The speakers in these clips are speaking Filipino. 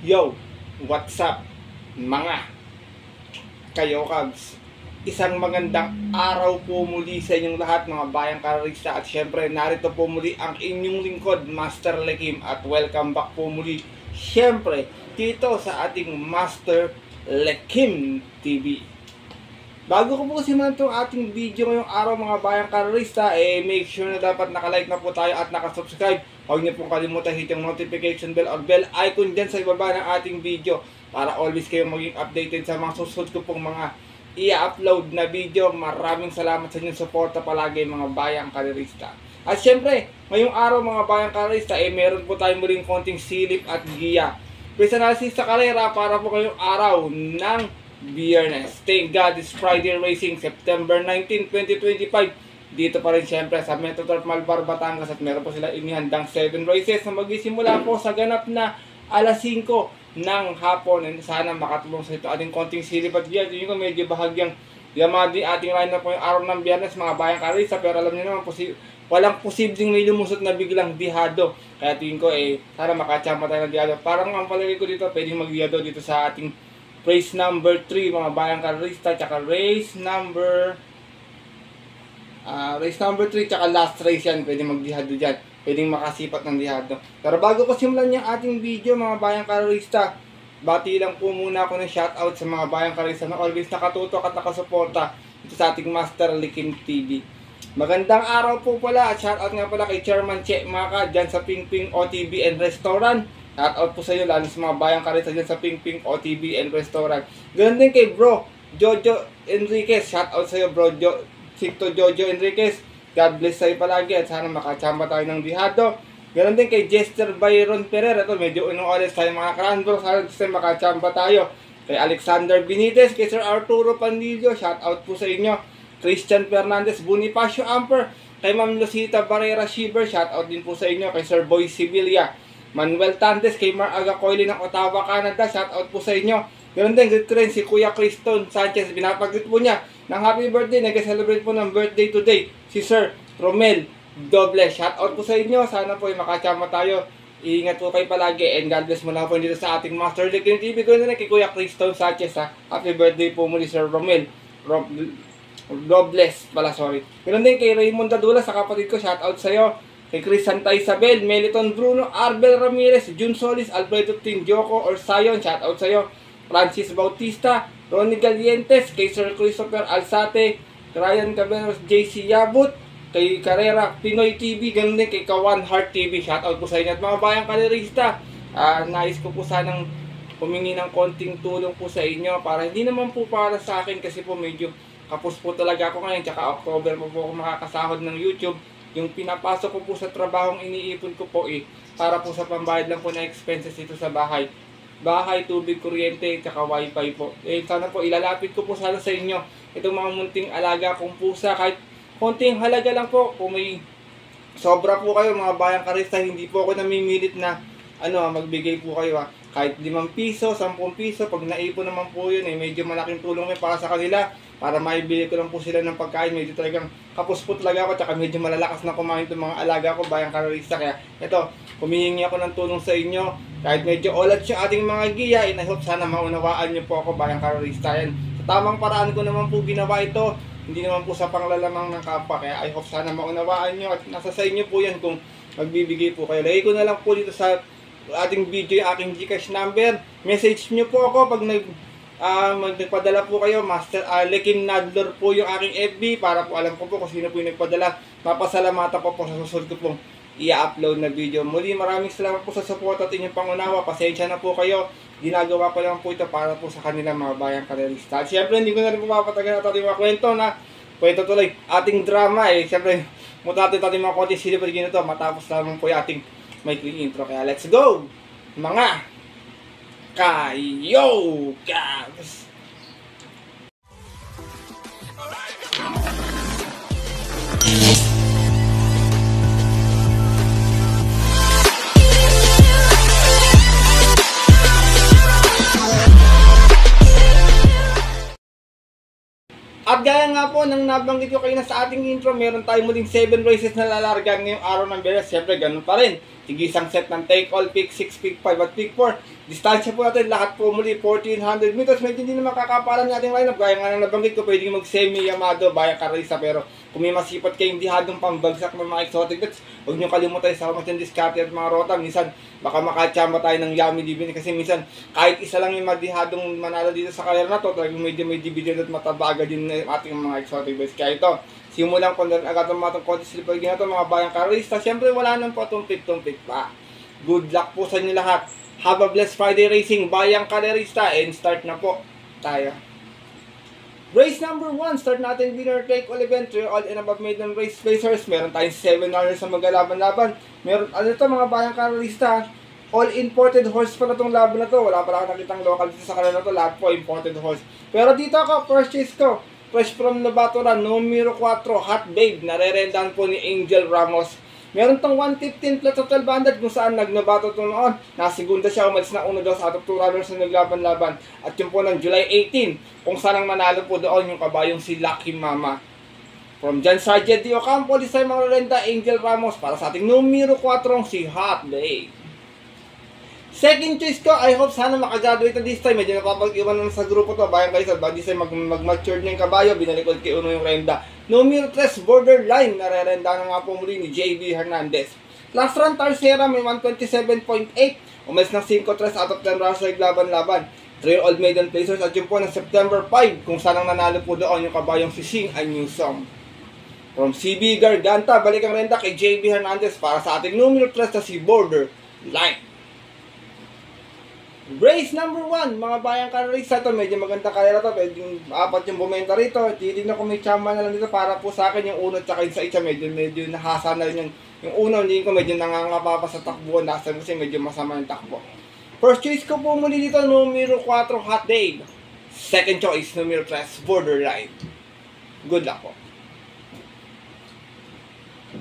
Yo, what's up mga kayo Cubs? Isang magandang araw po muli sa inyong lahat mga bayang karista. At syempre narito po muli ang inyong lingkod, Master Lekim. At welcome back po muli syempre dito sa ating Master Lekim TV. Bago ko po simulan itong ating video ngayong araw mga bayang karista, make sure na dapat nakalike na po tayo at nakasubscribe. Huwag niyo pong kalimutan hit yung notification bell or bell icon dyan sa ibaba ng ating video para always kayo maging updated sa mga susunod ko pong mga i-upload na video. Maraming salamat sa inyong suporta palagi mga bayang karista. At syempre, ngayong araw mga bayang karista, meron po tayong muling konting silip at giya. Pwesa natin sa karera para po ngayong araw ng Biyernes. Thank God it's Friday Racing, September 19, 2025. Dito pa rin syempre sa Metro Turf Malbar, Batangas. At meron po sila inihandang 7 races na magsisimula po sa ganap na alas 5 ng hapon. And sana makatulong sa ito ating konting silip at giya. Yun ko medyo bahagyang yamadi ating lineup po yung araw ng Biyernes mga bayang karista. Pero alam niyo naman walang posibleng may lumusot na biglang dihado. Kaya tingin ko sana makachamba tayo ng dihado. Parang ang palagay ko dito pwedeng mag-dihado dito sa ating race number 3 mga bayang karista, tsaka race number 3 tsaka last race yan, pwede mag-dihado dyan, pwedeng makasipat ng dihado. Pero bago ko simulan yung ating video mga bayang karista, bati lang po muna ako ng shoutout sa mga bayang karista na always nakatutok at nakasuporta ito sa ating Master Lekim TV. Magandang araw po pala at shoutout nga pala kay Chairman Che Maka dyan sa Ping Ping OTB and Restaurant. Shoutout po sa iyo lalo sa mga bayang karista dyan sa Ping Ping OTB and Restaurant. Ganun din kay Bro Jojo Enriquez. Shoutout sa iyo Bro Sikto Jojo Enriquez. God bless sa iyo palagi at sana makachamba tayo ng dihado. Ganun din kay Jester Byron Ferrer. Ito medyo inuoles tayo mga karanbro. Sana makachamba tayo. Kay Alexander Benitez, kay Sir Arturo Pandillo. Shoutout po sa inyo. Christian Fernandez Bonifacio Amper. Kay Ma'am Lucita Barrera Shiver. Shoutout din po sa inyo. Kay Sir Boy Sibilia. Manuel Tantes, kay Mar Agacoili ng Ottawa, Canada. Shoutout po sa inyo. Ganoon din, greet ko rin si Kuya Criston Sanchez. Binapag-greet po niya ng happy birthday. Nag-celebrate po ng birthday today. Si Sir Romel Doble. Shoutout po sa inyo. Sana po makachama tayo. Iingat po kayo palagi. And God bless mo lang po dito sa ating Master Lekim TV. Ganoon din kay Kuya Criston Sanchez. Happy birthday po muli Sir Romel Dobles pala, sorry. Ganoon din kay Raymond Dadula sa kapatid ko. Shoutout sa iyo. Kay Chris Santa Isabel, Meliton Bruno, Arbel Ramirez, Jun Solis, Alfredo Tinjoko or Sayon, shoutout sa iyo. Francis Bautista, Ronnie Galientes, kay Sir Christopher Alsate, Ryan Caberos, JC Yabut, kay Carrera Pinoy TV, ganun din kay Kawan Heart TV, shoutout po sa inyo. At mga bayang kalerista, nais ko po sanang humingi ng konting tulong po sa inyo para hindi naman po para sa akin kasi po medyo kapos po talaga ako ngayon, tsaka October po ako makakasahod ng YouTube. Yung pinapasok ko po sa trabahong iniipon ko po para po sa pambayad lang po na expenses dito sa bahay. Bahay, tubig, kuryente, tsaka wifi po. Sana po ilalapit ko po sana sa inyo itong mga munting alaga kong pusa. Kahit konting halaga lang po. Kung may sobra po kayo mga bayang karista, hindi po ako namimilit na magbigay po kayo Kahit 5 piso, 10 piso, pag naipon naman po yun medyo malaking tulong para sa kanila. Para maibili ko lang po sila ng pagkain. Medyo talagang kapos po talaga ako. Tsaka medyo malalakas na kumain itong mga alaga ko bayang karista. Kaya ito, humihingi ako ng tulong sa inyo. Kahit medyo olat siya ating mga giya, I hope sana maunawaan niyo po ako bayang karista. Yan. Sa tamang paraan ko naman po ginawa ito. Hindi naman po sa panglalamang ng kapwa. Kaya I hope sana maunawaan niyo. At nasa sa inyo po yan kung magbibigay po kayo. Lagay ko na lang po dito sa ating video yung aking Gcash number. Message niyo po ako pag magpadala po kayo. Master Lekim Nadler po yung aking FB para po alam ko po kung sino po yung nagpadala. Mapasalamatan ko po sa susunod ko pong i-upload na video. Muli maraming salamat po sa support at inyong pangunawa. Pasensya na po kayo. Ginagawa ko lang po ito para po sa kanila mga bayang karista. At syempre hindi ko na rin po papatagal at ating mga kwento tuloy ating drama syempre mutatin ating mga konti silip at ginito matapos lamang po yung ating maikling intro. Kaya let's go mga kayo Cubs! At gaya nga po nang nabanggit ko kayo na sa ating intro, meron tayo muling 7 races na lalargan ngayong araw ng Biyernes. Siyempre ganun pa rin. Sige isang set ng take all, pick 6, pick 5 at pick 4. Distansya po natin lahat po muli 1400 meters. Medyo hindi na makakapalan ng ating lineup. Gaya nga nang nabanggit ko, pwedeng mag-semi Yamado, Bayang Carlista. Pero kung may masipat kayong dihadong pambagsak ng mga exotic bets, huwag nyo kalimutan sa mga diskarte at mga rota. Minsan, baka makachamba tayo ng Yummy Dividend. Kasi minsan, kahit isa lang yung madihadong manalo dito sa karera na to, talagang medyo may dividend at matabaga din ng ating mga exotic bets. Kaya ito, simulan ko na agad ang mga konti slipper na ito, mga Bayang Carlista. Siyempre, wala nang po tumpik-tumpik pa. Good luck po sa inyo lahat. Have a blessed Friday racing, Bayang Carlista, and start na po tayo. Race number 1, start natin winner take all event, 3 all and above maiden race placers. Meron tayong 7 runners sa maglalaban-laban. Meron, ano ito mga Bayang Carlista, all imported horse pa na itong laban na to. Wala pala akong nakitang local dito sa kanila na to, lahat po imported horse. Pero dito ako, first chase ko, fresh from Novato Run, numero 4, Hot Babe, narerendahan po ni Angel Ramos. Meron tong 115 plus 1200 kung saan nagnabato ito noon. Nasigunda siya, umalis na 1-2 out of 2 runners na naglaban-laban. At yun po ng July 18, kung saan ang manalo po doon yung kabayong si Lucky Mama. From John Sargent D. Ocampo, this time mga renda, Angel Ramos para sa ating numero 4 si Hot Babe. Second choice ko, I hope sana makagraduate na this time. Medyo napapag-iwan na sa grupo to. Bayang kayo sa this time mag-mature na yung kabayo. Binalikod kay Uno yung renda. Numero 3, Borderline. Narerenda na nga po muli ni JB Hernandez. Last run, Tarsera, may 127.8. Umalis ng 5-3 out of 10 runs sa laban-laban. 3 old maiden placers at yun po ng September 5. Kung saan ang nanalo po doon yung kabayong si Sing a New Song. From CB Garganta, balik ang renda kay JB Hernandez para sa ating numero 3 na si Borderline. Race number 1, mga Bayang Carlista to, medyo maganda karera to, medyo apat yung bumenta rito. Titignan ko may chamba na lang dito para po sa akin yung uno at saka yung sa isa, medyo nahasa na rin yung uno, hindi ko medyo nangangapa pa sa takbo, nasa kasi medyo masama yung takbo. First choice ko po muli dito, numero 4, Hot Babe. Second choice, numero 3, Borderline. Good luck po.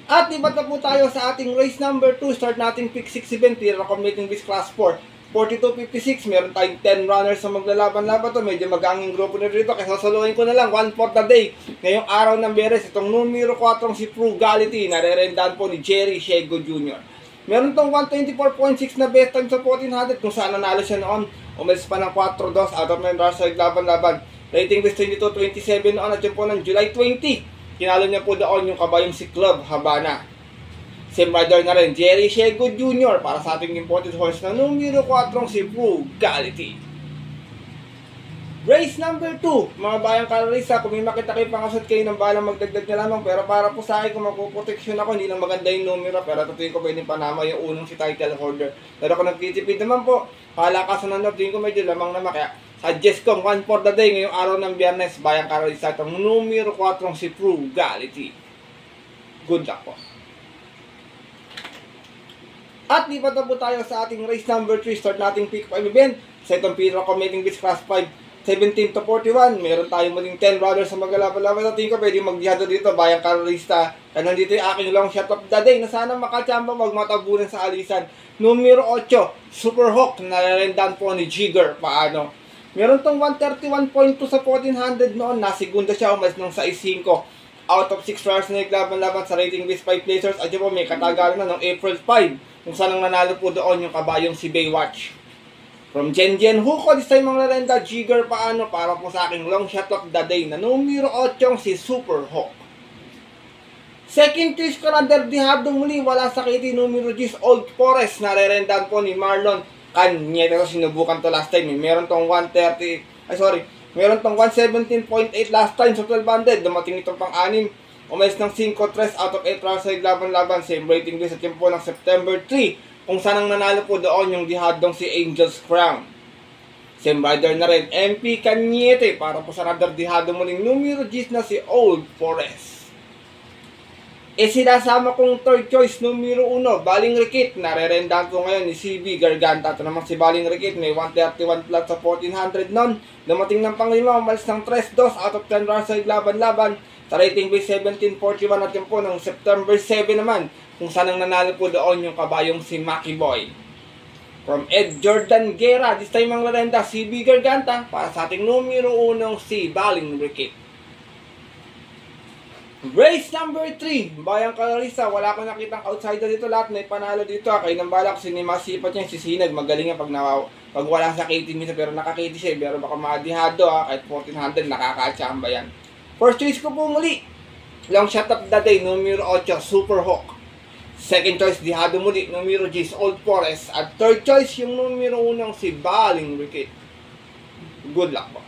At iba't na po tayo sa ating race number 2, start nating pick 6 event, tira committing this class 4. 42.56, meron tayong 10 runners sa maglalaban-laban to. Medyo maganging grupo na dito. Kaya sasaluhin ko na lang, 1 for the day. Ngayong araw ng Beres, itong numero 4 si Frugality. Narerendahan po ni Jerry Shego Jr. Meron tong 124.6 na best time sa 1400 kung saan nanalo siya noon. Umalis pa ng 4-2 out of 9 runners sa laban-laban. Rating best 22.27 noon at yun po ng July 20. Kinalo niya po doon yung kabayong si Club Habana. Same rider na rin, Jerry Shego Jr. para sa ating imported horse na numero 4 si Frugality. Race number 2, mga Bayang Carlista, kung may makita kayo pangasot kayo ng balang magdagdag na lamang. Pero para po sa akin, kung magpuproteksyon ako, hindi lang maganda yung numero. Pero tutuin ko pwedeng panama yung unong si title holder. Pero kung nagtitipid naman po, palakasan na tutuin ko medyo lamang naman. Kaya suggest ko, 1 for the day ngayong araw ng Biyernes, Bayang Carlista, itong numero 4 si Frugality. Good luck po. At lipat na po tayo sa ating race number 3. Start nating pick 5 event. Sa itong Pedro Committing Beach Class 5, 17 to 41. Meron tayong muling 10 runners sa maglalaban-laban. At tingin ko pwede magjihado dito, Bayang Carlista. Kaya nandito yung aking long shot of the day na sana makachamba, wag matabunan sa alisan. Numero 8, Super Hawk. Nararendan po ni Jigger. Paano? Meron tong 131.2 sa 1400 noon. Nasigunda siya, umalis ng 6-5. Out of 6 runners na naglaban-laban sa rating base 5 placers. At yun po, may katagalan na ng April 5. Kung saan ang nanalo po doon yung kabayong si Baywatch. From Jen Huko, this time mga narenda, Jigger paano para po sa aking long shot of the day na numero 8 si Super Hawk. Second choice ko na derdihado muli, wala sakiti, numero 10, Old Forest. Narerendahan po ni Marlon Cañete. Sinubukan to last time. Meron tong 117.8 last time sa 1200. Dumating itong pang-anim. Umalis ng 5-3 out of 8 rounds sa laban-laban. Same rating din sa tempo ng September 3. Kung saan ang nanalo po doon yung dihadong si Angel's Crown. Same rider na rin, MP Cañete. Para po sa radar dihado muling numero 10 na si Old Forest. Sinasama kong third choice, numero 1, Baling Rikit. Narerendahan ko ngayon ni CB Garganta. Ito naman si Baling Rikit. May 131 plus sa 1400 nun. Dumating ng panglima, umalis ng 3-2 out of 10 rounds sa laban-laban. Sa rating base 1741 at yun po ng September 7 naman, kung saan ang nanalo po doon yung kabayong si Maki Boy. From Ed Jordan Guerra, this time ang larenda, CB Garganta, para sa ating numero 1 si Baling Rikit. Race number 3, Bayang Clarissa. Wala akong nakitang outsider dito. Lahat may panalo dito. Kayo ng balak, sinimasipat niya si Sinag. Magaling nga pag wala sa KT minsan, pero naka-KT siya. Pero baka madihado kahit 1400, nakakachamba yan. First choice ko po muli, long shot of the day, numero 8, Super Hawk. Second choice, dihado muli, numero 10, Old Forest. At third choice, yung numero 1, si Baling Ricket. Good luck po.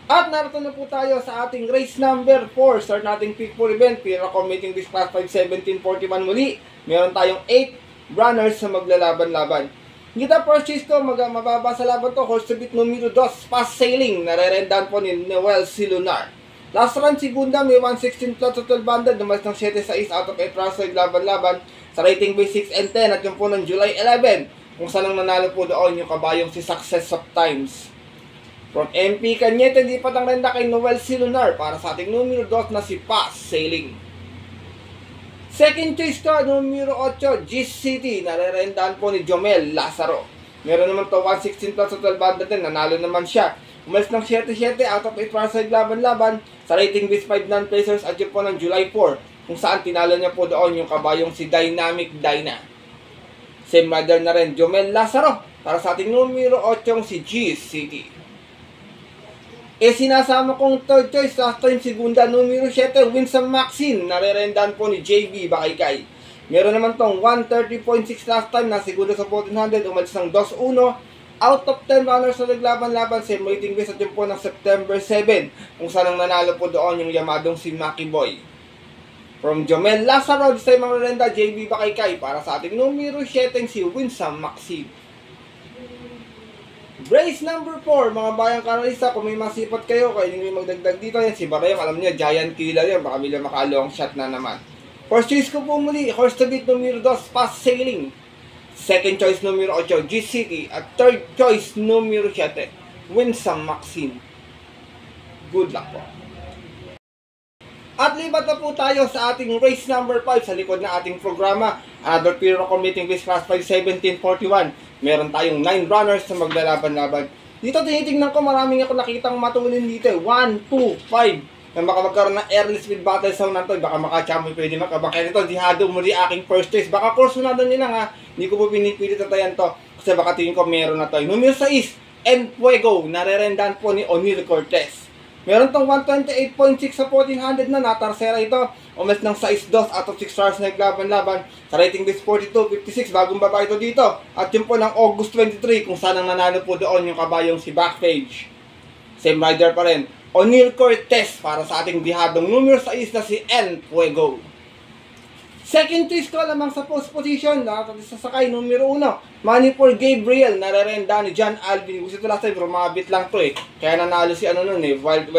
At narito na po tayo sa ating race number 4. Start nating pick for event. Pira committing this class 5-17-41 muli. Meron tayong 8 runners na maglalaban-laban. Kita first choice ko, mababa sa laban to. Horse to beat numero 2, Fast Sailing. Narerendan po ni Noel Silunar. Last run, segunda, may 116 plus total banded. Namas ng 7-6 out of 8 runs sa laban-laban. Sa rating base 6 and 10 at yung po ng July 11. Kung saan ang nanalo po doon yung kabayong si Success of Times. From MP Cañete, di patang renda kay Noel Silunar para sa ating numero 2 na si Fast Sailing. Second choice ko, numero 8, Gis City. Narerendaan po ni Jomel Lazaro. Meron naman to 116 plus total banded din. Nanalo naman siya. Umalis ng 7-7 out of 8 runs sa laban-laban. Sa rating base 5 non-placers at yun po ng July 4. Kung saan tinalo niya po doon yung kabayong si Dynamic Dyna. Same rider na rin, Jomel Lazaro. Para sa ating numero 8, si Gis City. Sinasama kong third choice, last time segunda, numero 7, Winsome Maxine. Narerendan po ni JB Bakaykay. Meron naman tong 130.6 last time na segunda sa 1400, umalis ng 2-1. Out of 10 runners na naglaban-laban, same rating base at yun po ng September 7. Kung saan ang nanalo po doon yung yamadong si Maki Boy. From Jomel Lazaro, this time ang renda, JB Bakaykay. Para sa ating numero 7, si Winsome Maxine. Race number 4, mga Bayang Clarissa, kung may masipat kayo, kayo yung magdagdag dito, yan si Barayang, alam niyo, giant killer yan, baka bila maka-long shot na naman. First choice ko po muli, horse to beat numero 2, Fast Sailing. Second choice numero 8, Gis City. At third choice numero 7, Winsome Maxine. Good luck po. At libat na po tayo sa ating race number 5 sa likod ng ating programa. Another Piro committing this class 5-17-41. Meron tayong 9 runners na maglalaban-laban. Dito tinitingnan ko, maraming ako nakitang matulin dito. 1, 2, 5. Na baka magkaroon ng early speed battle sa unan to. Baka makachamboy, pwede makabakay nito. Dihado muli aking first choice. Baka kursunado nila nga. Hindi ko po pinipilit na tayan to. Kasi baka tingin ko meron na to. Numero 6, Enfuego. Narerendan po ni O'Neal Cortez. Meron tong 128.6 sa 1400 na natarsera ito. Umalis ng 6-2 out of 6 stars na naglaban-laban. Sa rating base 42.56, bagong baba ito dito. At yun po ng August 23, kung saan ang nanalo po doon yung kabayong si Backpage. Same rider pa rin, O'Neal Cortez, para sa ating dihadong numero 6 na si Enfuego. Second choice ko lamang sa post position, nakakasasakay numero 1, Money for Gabriel. Narerenda ni John Alvin. Gusto ito last time, rumabit lang to eh. Kaya nanalo si ano nun eh, Wild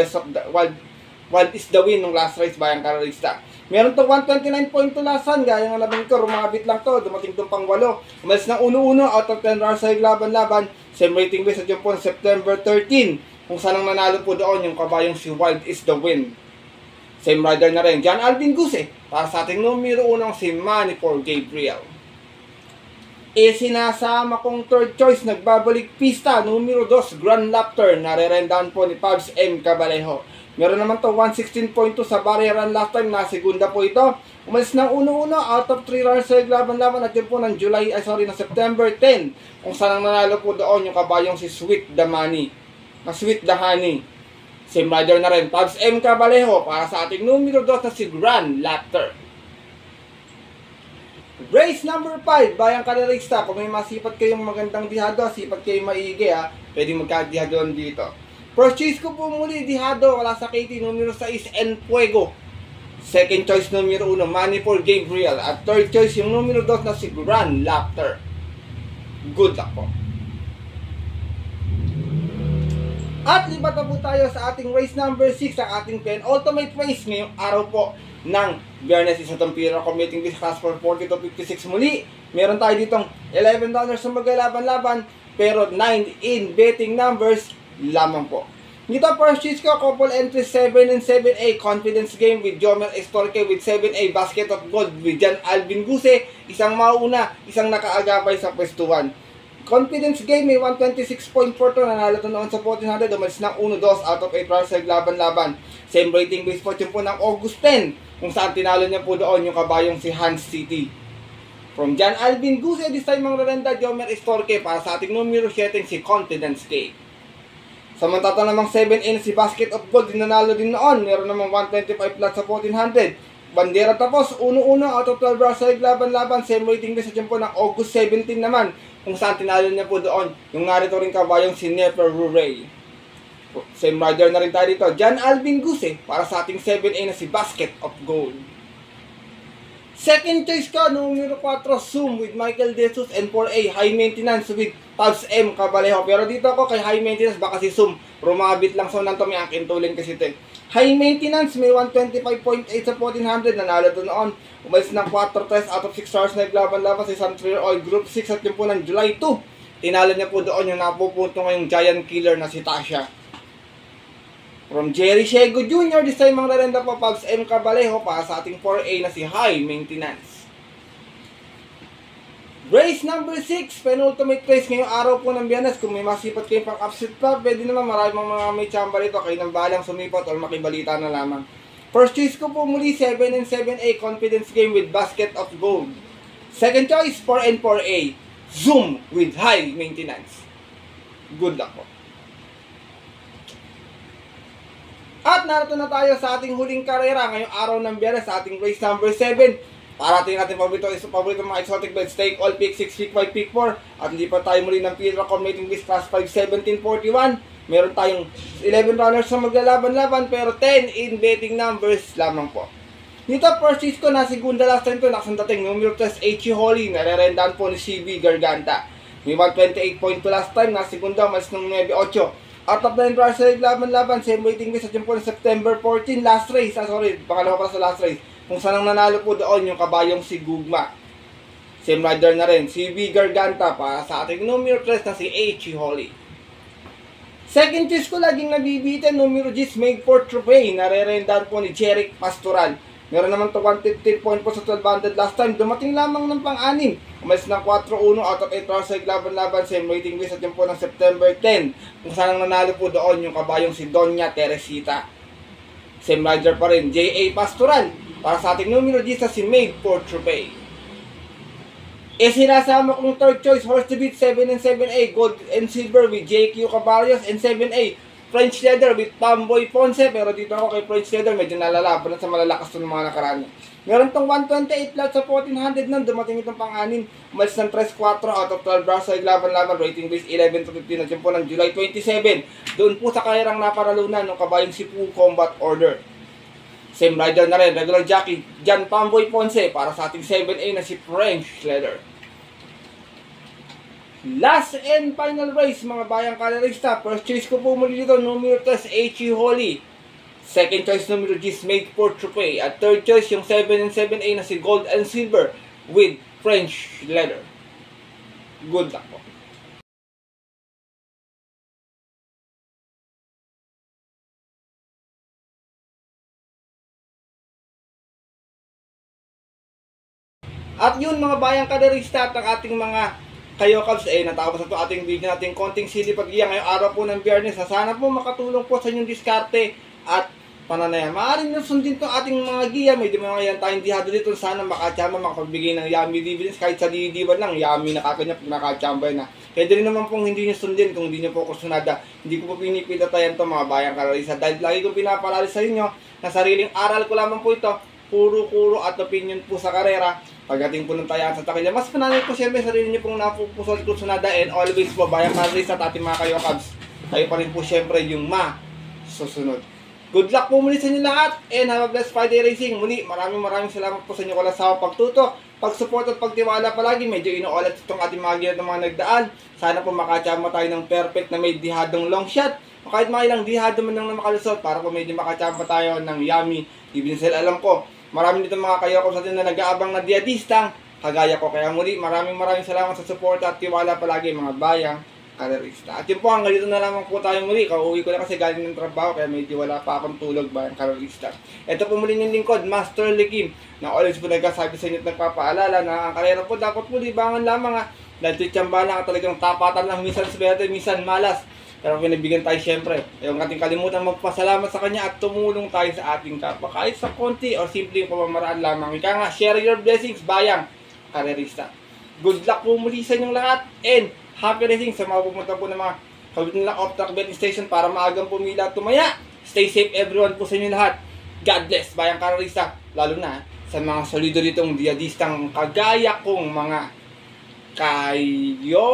is the win nung last race, Bayang Clarissa. Meron to 129.2 lasan, gaya ng labing ko, rumabit lang to, dumating itong pang 8. Umalis ng 1-1 out of 10 runs sa laban-laban. Same rating base at yun po September 13. Kung saan ang nanalo po doon yung kabayong si Wild is the win. Same rider na rin, John Alvin Guse. Para sa ating numero 1, si Money for Gabriel. Sinasama kong third choice, nagbabalik pista, numero 2, Grand Lapter. Narerendahan po ni Pabs M. Cabalejo. Meron naman to 116.2 sa barrier run last time, na segunda po ito. Umalis ng 1-1 out of 3 runs sa laban-laban at yun po ng September 10. Kung saan ang nanalo po doon yung kabayong si Sweet the Money. Sweet the Honey. Same rider na rin, Pabs M. Cabalejo. Para sa ating numero 2 na si Grand Lapter. Race number 5, Bayang Clarissa. Kung may masipat kayong magandang dihado, sipat kayong maigi ha, pwede magkadihadoan dito. First choice ko po muli, dihado, wala sa KT, numero 6, Enfuego. Second choice, numero 1, Money for Gabriel. At third choice, yung numero 2 na si Grand Lapter. Good luck po. At libat na po tayo sa ating race number 6, ang ating penultimate race ngayong araw po ng Biyernes. Isa itong Piro committing this class for 40-56 muli. Meron tayo ditong $11 na maglalaban-laban, pero 9 in betting numbers lamang po. Dito first choice ko, couple entries 7 and 7A, confidence game with Jomer Estorque with 7A, basket of gold with John Alvin Guse, isang mauna, isang nakaagapay sa pwestuhan. Confidence game, may 126.4 to, nanalo to noon sa 1400, umalis ng 1-2 out of 8 rounds sa laban-laban. Same rating base fortune po ng August 10, kung saan tinalo niya po doon yung kabayong si Hans City. From John Alvin Guse, this time ang rerenda, Jomer Estorque, para sa ating numero 7 si Confidence game. Samantala namang 7A na si Basket of Gold, dinanalo din noon, meron namang 125 plus sa 1400. Bandera tapos, 1-1 out of 12 rounds sa laban-laban, same rating base sa po ng August 17 naman, kung saan tinalo niya po doon yung narito rin kabayong si Nefer Ruray. Same rider na rin tayo dito, John Alvin Guse, para sa ating 7A na si Basket of Gold. Second choice ka, numero 4, Zoom with Michael De Jesus, and 4A, High Maintenance with Tabs M Cabalejo. Pero dito ako kay High Maintenance, baka si Zoom, rumabit lang sa nanto, may angkin tulin kasi ito. High Maintenance, may 125.8 sa 1400, nanalo doon noon. Umalis ng 4 out of 6 stars na naglaban-laban sa Suntrail Oil Group 6 at yun po ng July 2. Tinalo niya po doon yung napupunto ngayong giant killer na si Tasha. From Jerry Shego Jr., this time ang rerenda po, Pabs M Cabalejo, para sa ating 4A na si High Maintenance. Race number 6, penultimate race ngayong araw po ng Biyernes. Kung may masipat kayong pang-upset pa, pwede naman, maraming mga may tsamba rito, kayo nang balang sumipot o makibalita na lamang. First choice ko po muli, 7 and 7A, Confidence game with Basket of Gold. Second choice, 4 and 4A, Zoom with High Maintenance. Good luck po. At narito na tayo sa ating huling karera ngayong araw ng Biyernes, sa ating race number 7. Parating natin paborito mga exotic beds, take all, pick 6, pick 5, pick 4. At hindi pa tayo muli ng field accommodating list class 5, 1741. Meron tayong 11 runners na maglalaban-laban, pero 10 in betting numbers lamang po. Dito, first choice ko, na segunda last time ko, nakasandating numero 3, H.E. Holly, narerendaan po ni CB Garganta. May 128.2 last time, na segunda, mas ng 9-8. Out of 9 runners na laban-laban, same waiting list at yun po ng September 14, last race, pangalawa para sa last race. Kung saan ang nanalo po doon yung kabayong si Gugma. Same rider na rin, CB Garganta, para sa ating numero 3 na si H.E. Holly. Second choice ko, laging nabibitin, numero 10, Made for Trophy, narerendaan po ni Jeric Pastoral. Meron naman to 115.4 sa 1200 last time, dumating lamang ng pang-anim. Umalis ng 4-1 out of 8 rounds sa laban-laban, same rating list at yun po ng September 10. Kung saan ang nanalo po doon yung kabayong si Doña Teresita. Same rider pa rin, J.A. Pastoral, para sa ating numero 10 si Made for Trophy. Sinasama kong third choice, horse to beat, 7 and 7A, gold and silver with J.Q. Cabarrios, and 7A, French leather with Pamboy Ponce. Pero dito ako kay French leather, medyo nalalaban sa malalakas ng mga nakaraan. Meron tong 128 plus sa 1400 nang dumating itong pang-anim. Umalis ng 3-4 out of 12 rounds sa laban-laban, rating base 11-15 at yun po ng July 27. Doon po sa karerang naparalunan ng kabayong si Full Combat Order. Same rider na rin, regular jockey, John Pamboy Ponce, para sa ating 7A na si French leather. Last and final race, mga bayang kalerista. First choice ko po muli dito, numero 3, H.E. Holly. Second choice, numero 10, Made for Trophy. At third choice, yung 7 and 7A na si Gold and Silver with French leather. Good luck po. At yun, mga bayang kalerista, at ang ating mga kayo Cubs, natapos na ito ating video natin, konting silipag-iya ngayong araw po ng Biyernes. Sana po makatulong po sa inyong diskarte at pananayan. Maaaring nasundin itong ating mga giya, medyo mga yan tayong dihado dito. Sana makatsamba, makapagbigay ng yummy dividends, kahit sa didiban lang, yummy na kakanya pag nakatsamba na. Pwede rin naman pong hindi nyo sundin kung hindi nyo po kursunada. Hindi ko po pinipitatayan ito, mga bayang kalerista, dahil lagi kong pinapalali sa inyo na sariling aral ko lamang po ito, puro at opinion po sa karera. Pagdating po ng tayaan sa takilya, mas pananay po siyempre sarili niyo pong napupusol kursunada, and always po, bayang kalerista at ating mga kayo Cubs, kayo pa rin po siyempre yung susunod. Good luck po muli sa inyo lahat, and have a blessed Friday racing. Muli, maraming salamat po sa inyo walang sawa pagtutok, pag-support at pagtiwala palagi. Medyo inuulat itong ating mga gilid ng mga nagdaan. Sana po makatsama tayo ng perfect na may dihadong long shot, o kahit mga ilang dihado man lang na makalusot, para po medyo makatsama tayo ng yummy dividends. Alam ko, marami dito mga kayo ko sa atin na nag-aabang na diadistang kagaya ko. Kaya muli, maraming salamat sa support at tiwala palagi, mga bayang kalerista. At yun po, hanggang dito na lamang po tayo muli. Kauwi ko na kasi galing ng trabaho, kaya medyo wala pa akong tulog, bayang kalerista. Ito po muli yung lingkod, Master Likim, na always po nagkasabi sa inyo at nagpapaalala na ang karera po dapat po libangan lamang Dahil tiyambala ka talagang tapatan lang, minsan swerte, minsan malas. Pero pinabigyan tayo syempre. Yung ating kalimutan magpasalamat sa Kanya at tumulong tayo sa ating kapwa. Kahit sa konti o simpleng pamamaraan lamang. Ika nga, share your blessings, bayang karerista. Good luck po muli sa inyong lahat. And happy racing sa mga pumunta po ng mga kabilang off-track betting station para maagang pumila at tumaya. Stay safe everyone po sa inyo lahat. God bless, bayang karerista. Lalo na sa mga solido ditong diadistang kagaya kong mga kayo.